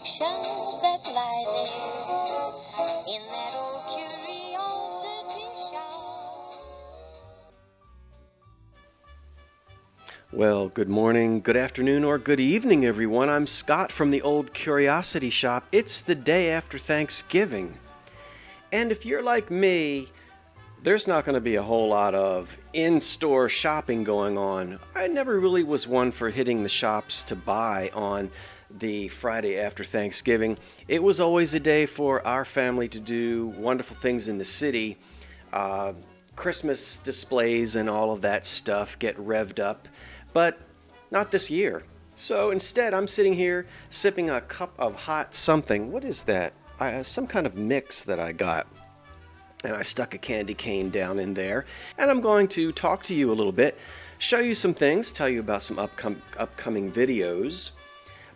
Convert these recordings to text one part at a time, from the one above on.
reflections that lie there in that old curiosity shop. Well, good morning, good afternoon, or good evening, everyone. I'm Scott from the Old Curiosity Shop. It's the day after Thanksgiving. And if you're like me, there's not going to be a whole lot of in-store shopping going on. I never really was one for hitting the shops to buy on the Friday after Thanksgiving. It was always a day for our family to do wonderful things in the city. Christmas displays and all of that stuff get revved up, but not this year. So instead, I'm sitting here sipping a cup of hot something. What is that? Some kind of mix that I got. And I stuck a candy cane down in there. And I'm going to talk to you a little bit, show you some things, tell you about some upcoming videos.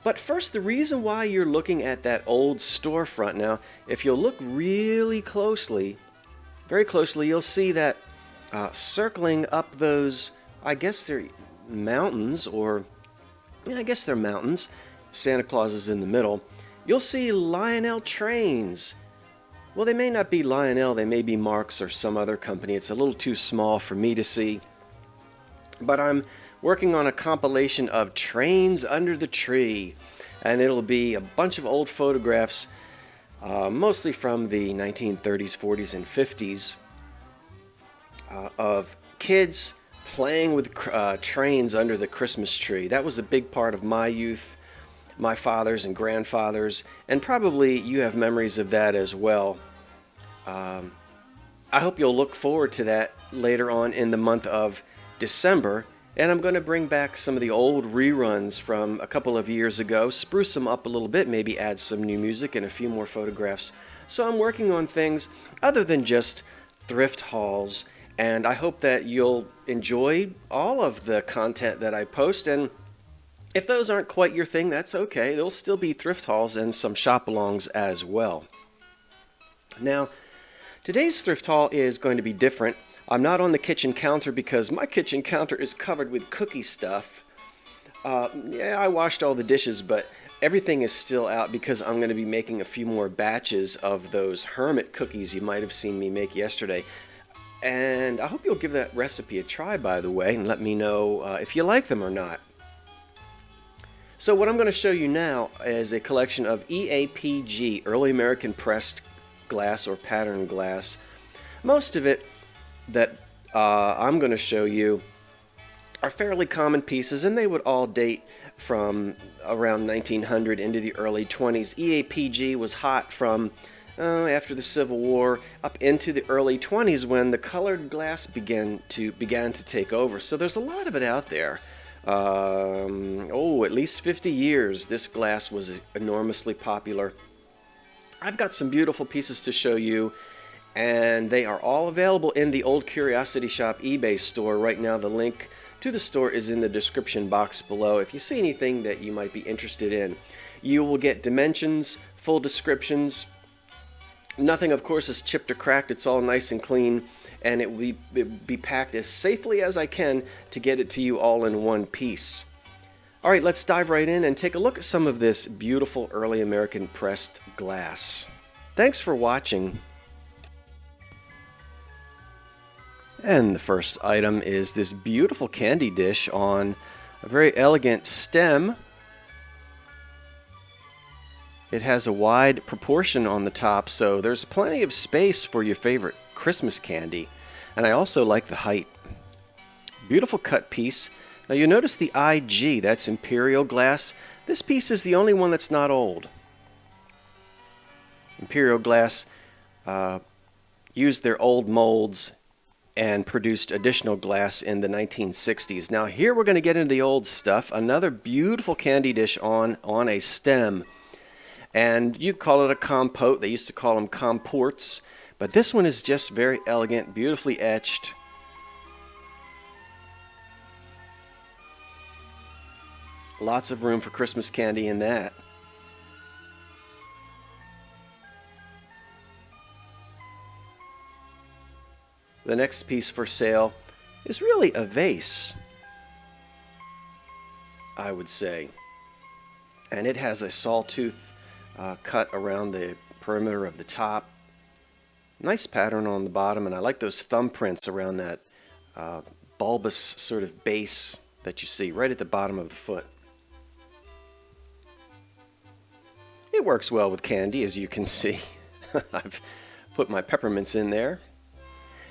But first, the reason why you're looking at that old storefront now, if you'll look really closely, very closely, you'll see that circling up those, I guess they're mountains, or yeah, I guess they're mountains. Santa Claus is in the middle. You'll see Lionel trains. Well, they may not be Lionel, they may be Marx or some other company. It's a little too small for me to see. But I'm working on a compilation of Trains Under the Tree. And it'll be a bunch of old photographs, mostly from the 1930s, 40s, and 50s, of kids playing with trains under the Christmas tree. That was a big part of my youth, my father's and grandfather's, and probably you have memories of that as well. I hope you'll look forward to that later on in the month of December, and I'm going to bring back some of the old reruns from a couple of years ago, spruce them up a little bit, maybe add some new music and a few more photographs. So I'm working on things other than just thrift hauls, and I hope that you'll enjoy all of the content that I post. And if those aren't quite your thing, that's okay. There'll still be thrift hauls and some shop-alongs as well. Now, today's thrift haul is going to be different. I'm not on the kitchen counter because my kitchen counter is covered with cookie stuff. Yeah, I washed all the dishes, but everything is still out because I'm going to be making a few more batches of those hermit cookies you might have seen me make yesterday. And I hope you'll give that recipe a try, by the way, and let me know if you like them or not. So what I'm going to show you now is a collection of EAPG, Early American Pressed Glass or Pattern Glass. Most of it that I'm going to show you are fairly common pieces, and they would all date from around 1900 into the early 20s. EAPG was hot from after the Civil War up into the early 20s when the colored glass began to take over. So there's a lot of it out there. At least 50 years this glass was enormously popular. I've got some beautiful pieces to show you, and they are all available in the Old Curiosity Shop eBay store. Right now the link to the store is in the description box below. If you see anything that you might be interested in, you will get dimensions, full descriptions. Nothing, of course, is chipped or cracked. It's all nice and clean, and it will be packed as safely as I can to get it to you all in one piece. All right, let's dive right in and take a look at some of this beautiful early American pressed glass. Thanks for watching. And the first item is this beautiful candy dish on a very elegant stem. It has a wide proportion on the top, so there's plenty of space for your favorite Christmas candy. And I also like the height. Beautiful cut piece. Now you notice the IG, that's Imperial glass. This piece is the only one that's not old. Imperial glass used their old molds and produced additional glass in the 1960s. Now here we're going to get into the old stuff. Another beautiful candy dish on a stem. And you call it a compote. They used to call them comports. But this one is just very elegant, beautifully etched. Lots of room for Christmas candy in that. The next piece for sale is really a vase, I would say. And it has a sawtooth cut around the perimeter of the top. Nice pattern on the bottom, and I like those thumbprints around that bulbous sort of base that you see right at the bottom of the foot. It works well with candy, as you can see. I've put my peppermints in there.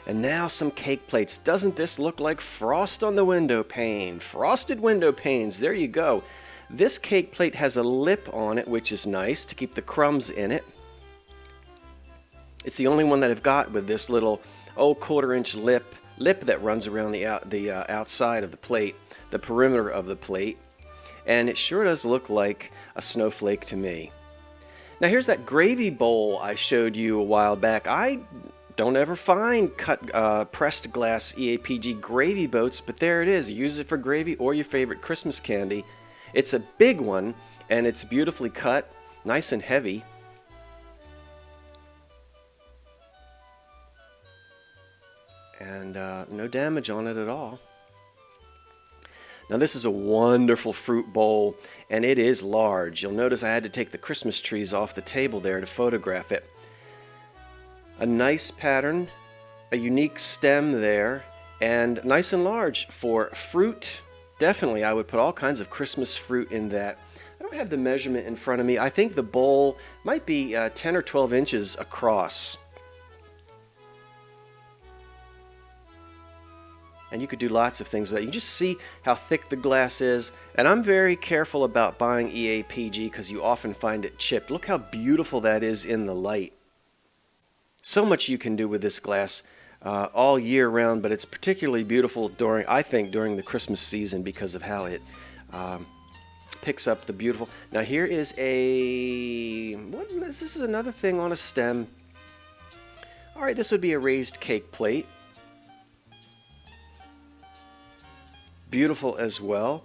And now some cake plates. Doesn't this look like frost on the window pane? Frosted window panes, there you go. This cake plate has a lip on it, which is nice to keep the crumbs in it. It's the only one that I've got with this little 1/4-inch lip that runs around the outside of the plate, the perimeter of the plate. And it sure does look like a snowflake to me. Now here's that gravy bowl I showed you a while back. I don't ever find pressed glass EAPG gravy boats, but there it is. Use it for gravy or your favorite Christmas candy. It's a big one, and it's beautifully cut, nice and heavy. And no damage on it at all. Now this is a wonderful fruit bowl, and it is large. You'll notice I had to take the Christmas trees off the table there to photograph it. A nice pattern, a unique stem there, and nice and large for fruit. Definitely, I would put all kinds of Christmas fruit in that. I don't have the measurement in front of me. I think the bowl might be 10 or 12 inches across. And you could do lots of things with it. You can just see how thick the glass is. And I'm very careful about buying EAPG because you often find it chipped. Look how beautiful that is in the light. So much you can do with this glass all year round, but it's particularly beautiful during, I think, during the Christmas season because of how it picks up the beautiful. Now here is this is another thing on a stem. All right, this would be a raised cake plate. Beautiful as well.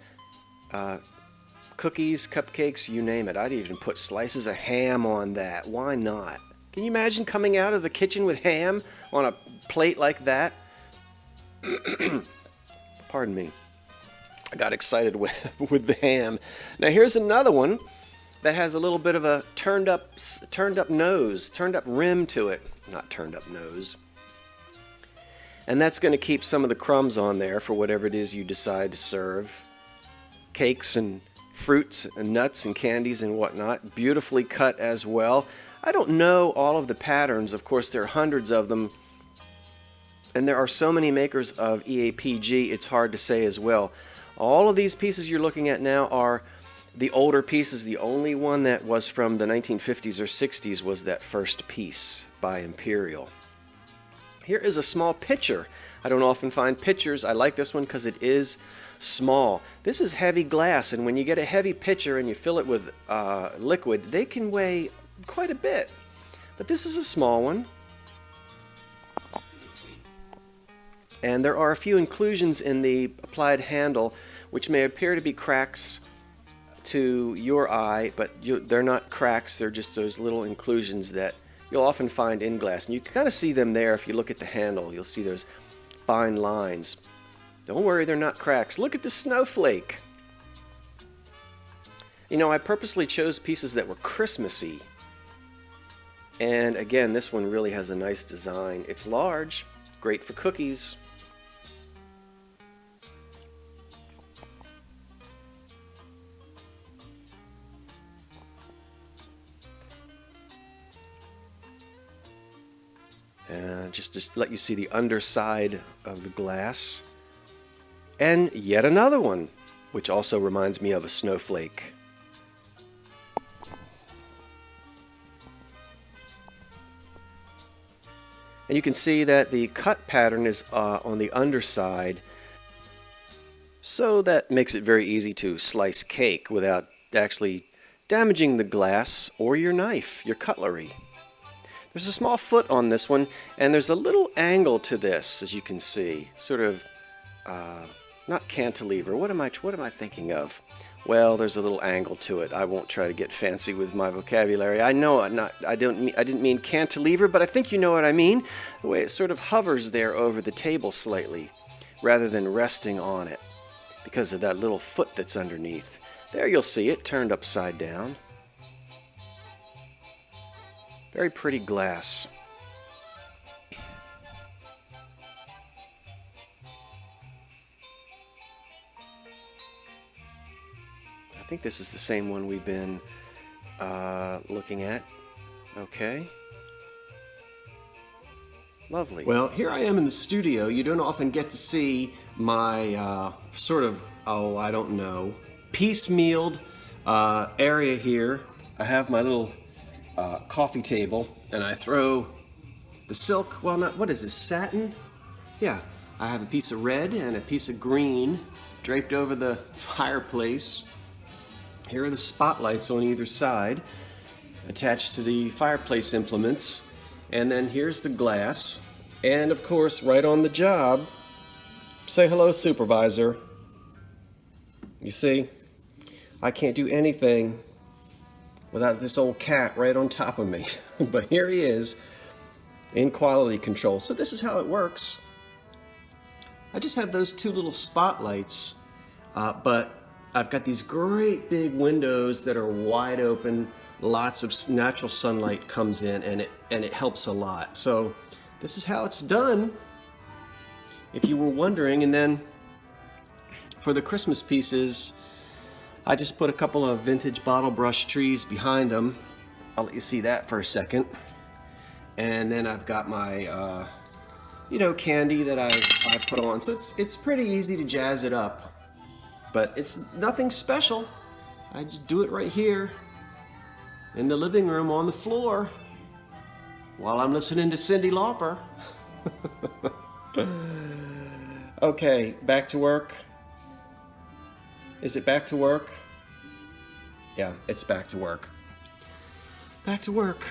Cookies, cupcakes, you name it. I'd even put slices of ham on that. Why not? Can you imagine coming out of the kitchen with ham on a plate like that? Pardon me. I got excited with the ham. Now here's another one that has a little bit of a turned up nose, turned up rim to it. Not turned up nose. And that's going to keep some of the crumbs on there for whatever it is you decide to serve. Cakes and fruits and nuts and candies and whatnot. Beautifully cut as well. I don't know all of the patterns. Of course, there are hundreds of them. And there are so many makers of EAPG, it's hard to say as well. All of these pieces you're looking at now are the older pieces. The only one that was from the 1950s or 60s was that first piece by Imperial. Here is a small pitcher. I don't often find pitchers. I like this one because it is small. This is heavy glass, and when you get a heavy pitcher and you fill it with liquid, they can weigh quite a bit. But this is a small one. And there are a few inclusions in the applied handle which may appear to be cracks to your eye, but they're not cracks. They're just those little inclusions that you'll often find in glass. And you can kind of see them there if you look at the handle. You'll see those fine lines. Don't worry, they're not cracks. Look at the snowflake. You know, I purposely chose pieces that were Christmassy. And again, this one really has a nice design. It's large, great for cookies. Just to let you see the underside of the glass. And yet another one, which also reminds me of a snowflake. And you can see that the cut pattern is on the underside, so that makes it very easy to slice cake without actually damaging the glass or your knife, your cutlery. There's a small foot on this one, and there's a little angle to this, as you can see. Sort of, not cantilever. What am I thinking of? Well, there's a little angle to it. I won't try to get fancy with my vocabulary. I know I didn't mean cantilever, but I think you know what I mean. The way it sort of hovers there over the table slightly, rather than resting on it, because of that little foot that's underneath. There you'll see it turned upside down. Very pretty glass. I think this is the same one we've been looking at. Okay. Lovely. Well, here I am in the studio. You don't often get to see my sort of, oh, I don't know, piecemealed area here. I have my little coffee table, and I throw the silk, well, not, what is this, satin? Yeah, I have a piece of red and a piece of green draped over the fireplace. Here are the spotlights on either side attached to the fireplace implements. And then here's the glass. And of course, right on the job, say hello, supervisor. You see, I can't do anything without this old cat right on top of me. But here he is in quality control. So this is how it works. I just have those two little spotlights, but I've got these great big windows that are wide open. Lots of natural sunlight comes in, and it helps a lot. So this is how it's done, if you were wondering. And then for the Christmas pieces, I just put a couple of vintage bottle brush trees behind them. I'll let you see that for a second. And then I've got my candy that I put on. So it's pretty easy to jazz it up, but it's nothing special. I just do it right here in the living room on the floor while I'm listening to Cyndi Lauper. Okay, back to work. Is it back to work? Yeah, it's back to work. Back to work.